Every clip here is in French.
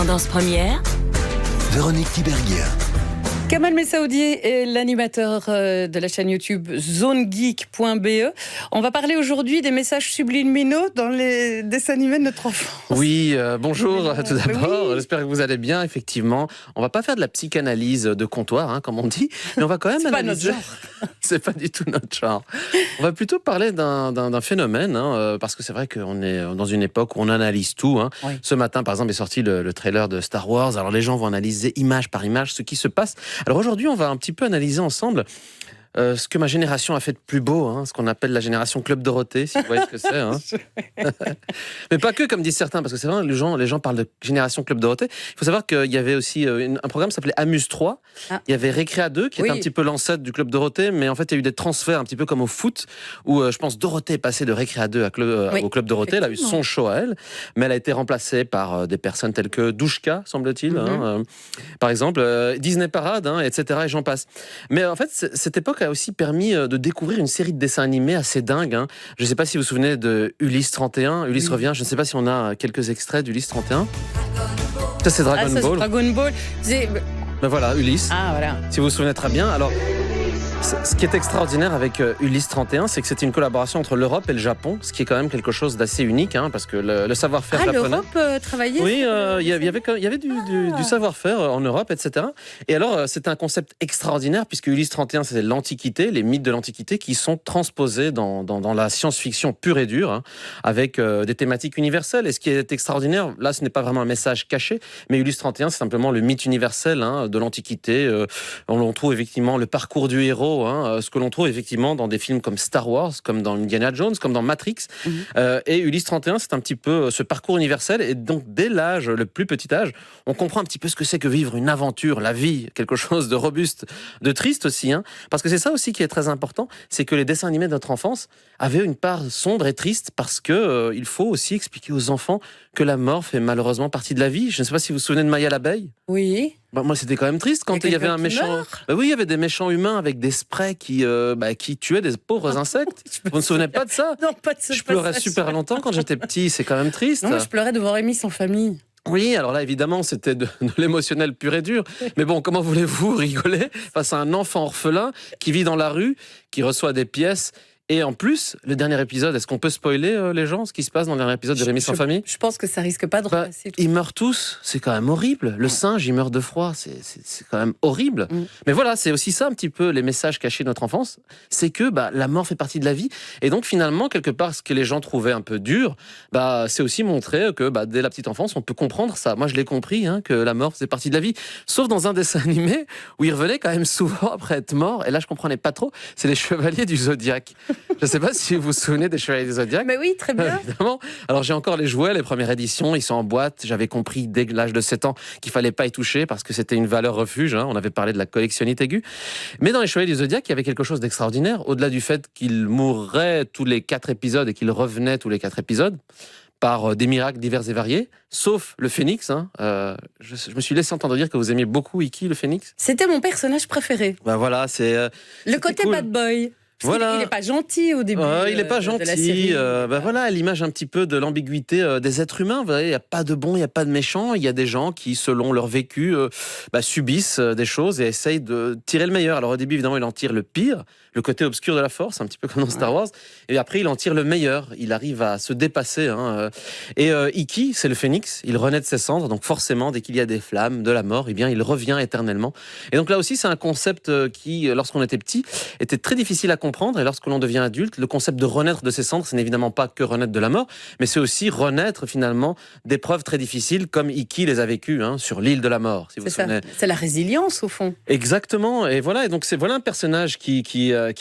Tendance première, Véronique Tiberghien. Kamal Messaoudi est l'animateur de la chaîne YouTube zonegeek.be. On va parler aujourd'hui des messages subliminaux dans les dessins animés de notre enfance. Oui, bonjour tout d'abord. Oui. J'espère que vous allez bien, effectivement. On va pas faire de la psychanalyse de comptoir, comme on dit, mais on va quand même C'est pas analyser... notre genre. C'est pas du tout notre genre. On va plutôt parler d'un phénomène, parce que c'est vrai qu'on est dans une époque où on analyse tout. Oui. Ce matin, par exemple, est sorti le trailer de Star Wars. Alors les gens vont analyser image par image ce qui se passe. Alors aujourd'hui, on va un petit peu analyser ensemble ce que ma génération a fait de plus beau, ce qu'on appelle la génération Club Dorothée, si vous voyez ce que c'est. Mais pas que, comme disent certains, parce que c'est vrai, les gens parlent de génération Club Dorothée. Il faut savoir qu'il y avait aussi un programme qui s'appelait Amuse 3. Ah. Il y avait Récréa 2, qui était un petit peu l'ancêtre du Club Dorothée, mais en fait, il y a eu des transferts un petit peu comme au foot, où je pense Dorothée est passée de Récréa 2 au Club Dorothée. Elle a eu son show à elle, mais elle a été remplacée par des personnes telles que Douchka, semble-t-il, par exemple, Disney Parade, etc. Et j'en passe. Mais en fait, cette époque a aussi permis de découvrir une série de dessins animés assez dingues. Je ne sais pas si vous vous souvenez de Ulysse 31. Ulysse revient. Je ne sais pas si on a quelques extraits d'Ulysse 31. Ça, c'est Dragon Ball. C'est Dragon Ball. Ben voilà, Ulysse. Ah, voilà. Si vous vous souvenez très bien. Alors, ce qui est extraordinaire avec Ulysse 31, c'est que c'était une collaboration entre l'Europe et le Japon, ce qui est quand même quelque chose d'assez unique, parce que le savoir-faire japonais... l'Europe travaillait. Oui, il y avait du savoir-faire en Europe, etc. Et alors, c'était un concept extraordinaire, puisque Ulysse 31, c'était l'Antiquité, les mythes de l'Antiquité, qui sont transposés dans la science-fiction pure et dure, avec des thématiques universelles. Et ce qui est extraordinaire, là, ce n'est pas vraiment un message caché, mais Ulysse 31, c'est simplement le mythe universel de l'Antiquité. On trouve effectivement le parcours du héros, ce que l'on trouve effectivement dans des films comme Star Wars, comme dans Indiana Jones, comme dans Matrix. Et Ulysse 31, c'est un petit peu ce parcours universel. Et donc, dès l'âge, le plus petit âge, on comprend un petit peu ce que c'est que vivre une aventure, la vie, quelque chose de robuste, de triste aussi. Parce que c'est ça aussi qui est très important, c'est que les dessins animés de notre enfance avaient une part sombre et triste, parce que il faut aussi expliquer aux enfants que la mort fait malheureusement partie de la vie. Je ne sais pas si vous vous souvenez de Maya l'abeille. Oui. Moi, c'était quand même triste quand il y avait un méchant. Oui, il y avait des méchants humains avec des sprays qui tuaient des pauvres insectes. Vous ne vous souvenez pas de ça? Non, pas de ça. Je pleurais super longtemps quand j'étais petit. C'est quand même triste. Non, je pleurais devant Rémi sans famille. Oui, alors là, évidemment, c'était de l'émotionnel pur et dur. Mais bon, comment voulez-vous rigoler face à un enfant orphelin qui vit dans la rue, qui reçoit des pièces? Et en plus, le dernier épisode, est-ce qu'on peut spoiler les gens, ce qui se passe dans le dernier épisode de Rémi sans famille? Je pense que ça risque pas de repasser. Ils meurent tous, c'est quand même horrible. Le singe, il meurt de froid, c'est quand même horrible. Mais voilà, c'est aussi ça un petit peu les messages cachés de notre enfance, c'est que la mort fait partie de la vie. Et donc finalement, quelque part, ce que les gens trouvaient un peu dur, c'est aussi montrer que dès la petite enfance, on peut comprendre ça. Moi, je l'ai compris, que la mort faisait partie de la vie. Sauf dans un dessin animé où il revenait quand même souvent après être mort. Et là, je comprenais pas trop. C'est les Chevaliers du Zodiaque. Je ne sais pas si vous vous souvenez des Chevaliers du Zodiaque. Mais oui, très bien. Évidemment. Alors j'ai encore les jouets, les premières éditions, ils sont en boîte. J'avais compris dès l'âge de 7 ans qu'il fallait pas y toucher parce que c'était une valeur refuge. On avait parlé de la collectionnite aiguë. Mais dans les Chevaliers du Zodiaque, il y avait quelque chose d'extraordinaire. Au-delà du fait qu'ils mourraient tous les 4 épisodes et qu'ils revenaient tous les 4 épisodes par des miracles divers et variés, sauf le Phénix. Je me suis laissé entendre dire que vous aimiez beaucoup Iki, le Phénix. C'était mon personnage préféré. Voilà, c'est... le côté cool. Bad Boy. Voilà. Il n'est pas gentil au début. Il n'est pas de la gentil. série. Voilà, l'image un petit peu de l'ambiguïté des êtres humains. Vous voyez, il n'y a pas de bons, il n'y a pas de méchants. Il y a des gens qui, selon leur vécu, subissent des choses et essayent de tirer le meilleur. Alors au début, évidemment, il en tire le pire, le côté obscur de la force, un petit peu comme dans Star Wars. Et après, il en tire le meilleur. Il arrive à se dépasser. Et Iki, c'est le Phénix. Il renaît de ses cendres. Donc forcément, dès qu'il y a des flammes, de la mort, eh bien, il revient éternellement. Et donc là aussi, c'est un concept qui, lorsqu'on était petit, était très difficile à comprendre. Et lorsque l'on devient adulte, le concept de renaître de ses cendres, c'est évidemment pas que renaître de la mort, mais c'est aussi renaître finalement d'épreuves très difficiles comme Iki les a vécues sur l'île de la mort. Si vous C'est ça. souvenez. C'est la résilience au fond. Exactement. Et voilà. Et donc c'est un personnage qui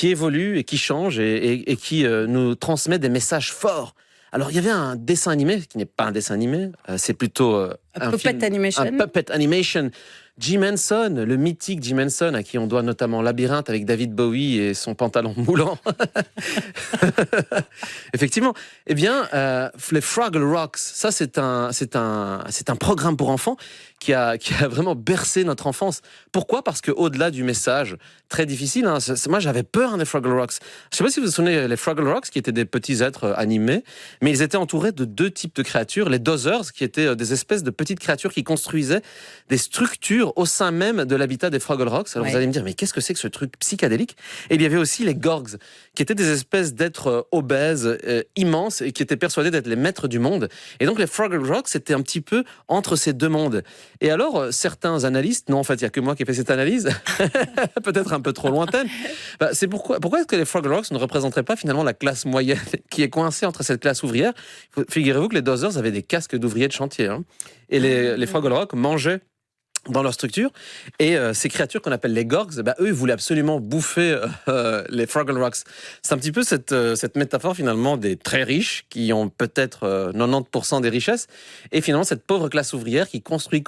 évolue et qui change et qui nous transmet des messages forts. Alors il y avait un dessin animé qui n'est pas un dessin animé, c'est plutôt Un puppet film, animation. un puppet animation Jim Henson, le mythique Jim Henson, à qui on doit notamment Labyrinthe avec David Bowie et son pantalon moulant. Effectivement. Eh bien, les Fraggle Rocks, ça c'est un programme pour enfants qui a vraiment bercé notre enfance. Pourquoi ? Parce qu'au-delà du message très difficile, hein, moi j'avais peur des Fraggle Rocks. Je ne sais pas si vous vous souvenez, les Fraggle Rocks, qui étaient des petits êtres animés, mais ils étaient entourés de deux types de créatures. Les Dozzers, qui étaient des espèces de petites créatures qui construisaient des structures au sein même de l'habitat des Fraggle Rocks. Alors vous allez me dire, mais qu'est-ce que c'est que ce truc psychédélique ? Et il y avait aussi les Gorgs, qui étaient des espèces d'êtres obèses, immenses, et qui étaient persuadés d'être les maîtres du monde. Et donc les Fraggle Rocks, c'était un petit peu entre ces deux mondes. Et alors, certains analystes, non, en fait, il n'y a que moi qui ai fait cette analyse, peut-être un peu trop lointaine, c'est pourquoi est-ce que les Fraggle Rocks ne représenteraient pas finalement la classe moyenne qui est coincée entre cette classe ouvrière ? Figurez-vous que les Dozzers avaient des casques d'ouvriers de chantier, hein, et les Fraggle Rocks mangeaient dans leur structure, et ces créatures qu'on appelle les Gorgs, eux, ils voulaient absolument bouffer les Fraggle Rocks. C'est un petit peu cette métaphore finalement des très riches qui ont peut-être 90% des richesses, et finalement cette pauvre classe ouvrière qui construit,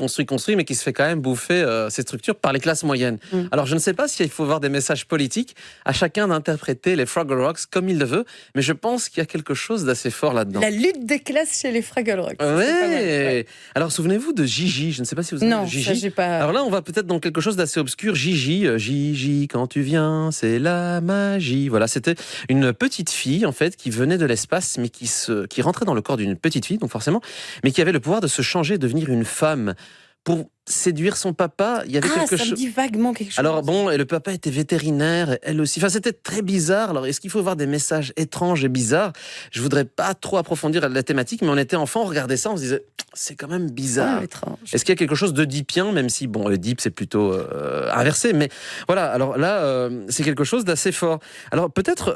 mais qui se fait quand même bouffer ces structures par les classes moyennes. Alors je ne sais pas s'il faut voir des messages politiques, à chacun d'interpréter les Fraggle Rocks comme il le veut, mais je pense qu'il y a quelque chose d'assez fort là-dedans. La lutte des classes chez les Fraggle Rocks. Ouais. Alors souvenez-vous de Gigi, je ne sais pas si vous avez Gigi. Pas... Alors là, on va peut-être dans quelque chose d'assez obscur. Gigi, quand tu viens, c'est la magie. Voilà, c'était une petite fille, en fait, qui venait de l'espace, mais qui rentrait dans le corps d'une petite fille, donc forcément, mais qui avait le pouvoir de se changer, devenir une femme. Pour séduire son papa, il y avait quelque chose. Ça me dit vaguement quelque chose. Alors bon, et le papa était vétérinaire, elle aussi. Enfin, c'était très bizarre. Alors, est-ce qu'il faut voir des messages étranges et bizarres ? Je voudrais pas trop approfondir la thématique, mais on était enfant, on regardait ça, on se disait, c'est quand même bizarre. Est-ce qu'il y a quelque chose d'oedipien, même si, bon, Oedipe, c'est plutôt inversé, mais voilà. Alors là, c'est quelque chose d'assez fort. Alors peut-être,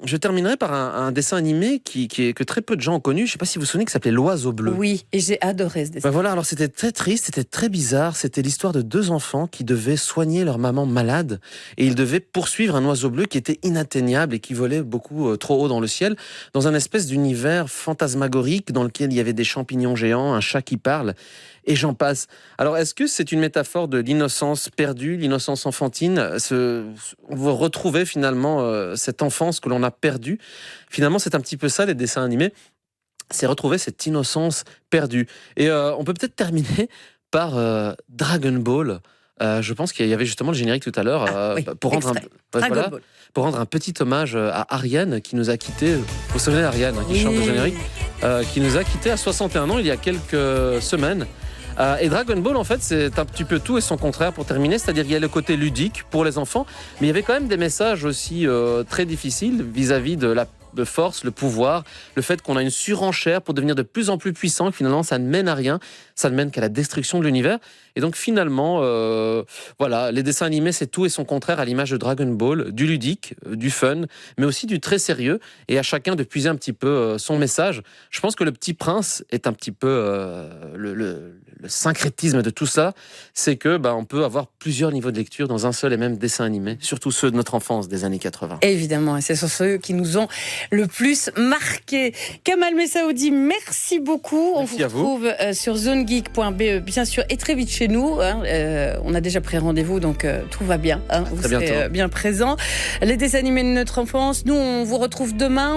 je terminerai par un dessin animé que très peu de gens ont connu. Je sais pas si vous vous souvenez, qui s'appelait L'Oiseau Bleu. Oui, et j'ai adoré ce dessin. Voilà, alors c'était très triste, c'était très bizarre. C'était l'histoire de deux enfants qui devaient soigner leur maman malade, et ils devaient poursuivre un oiseau bleu qui était inatteignable et qui volait beaucoup trop haut dans le ciel, dans un espèce d'univers fantasmagorique dans lequel il y avait des champignons géants, un chat qui parle, et j'en passe. Alors, est-ce que c'est une métaphore de l'innocence perdue, l'innocence enfantine ? On veut retrouver finalement cette enfance que l'on a perdue. Finalement, c'est un petit peu ça, les dessins animés. C'est retrouver cette innocence perdue. Et on peut peut-être terminer par Dragon Ball. Je pense qu'il y avait justement le générique tout à l'heure pour rendre un petit hommage à Ariane qui nous a quittés. Vous vous souvenez d'Ariane qui chante le générique, qui nous a quittés à 61 ans il y a quelques semaines. Et Dragon Ball, en fait, c'est un petit peu tout et son contraire pour terminer. C'est-à-dire qu'il y a le côté ludique pour les enfants, mais il y avait quand même des messages aussi très difficiles vis-à-vis de la force, le pouvoir, le fait qu'on a une surenchère pour devenir de plus en plus puissant, finalement ça ne mène à rien, ça ne mène qu'à la destruction de l'univers. Et donc finalement, voilà, les dessins animés c'est tout et son contraire, à l'image de Dragon Ball, du ludique, du fun, mais aussi du très sérieux, et à chacun de puiser un petit peu son message. Je pense que Le Petit Prince est un petit peu le syncrétisme de tout ça, c'est que on peut avoir plusieurs niveaux de lecture dans un seul et même dessin animé, surtout ceux de notre enfance des années 80. Évidemment, et c'est sur ceux qui nous ont le plus marqué. Kamal Messaoudi, merci beaucoup. Merci on vous retrouve sur zonegeek.be, bien sûr, et très vite chez nous. On a déjà pris rendez-vous, donc tout va bien. Vous serez bien présents. Les dessins animés de notre enfance, nous, on vous retrouve demain.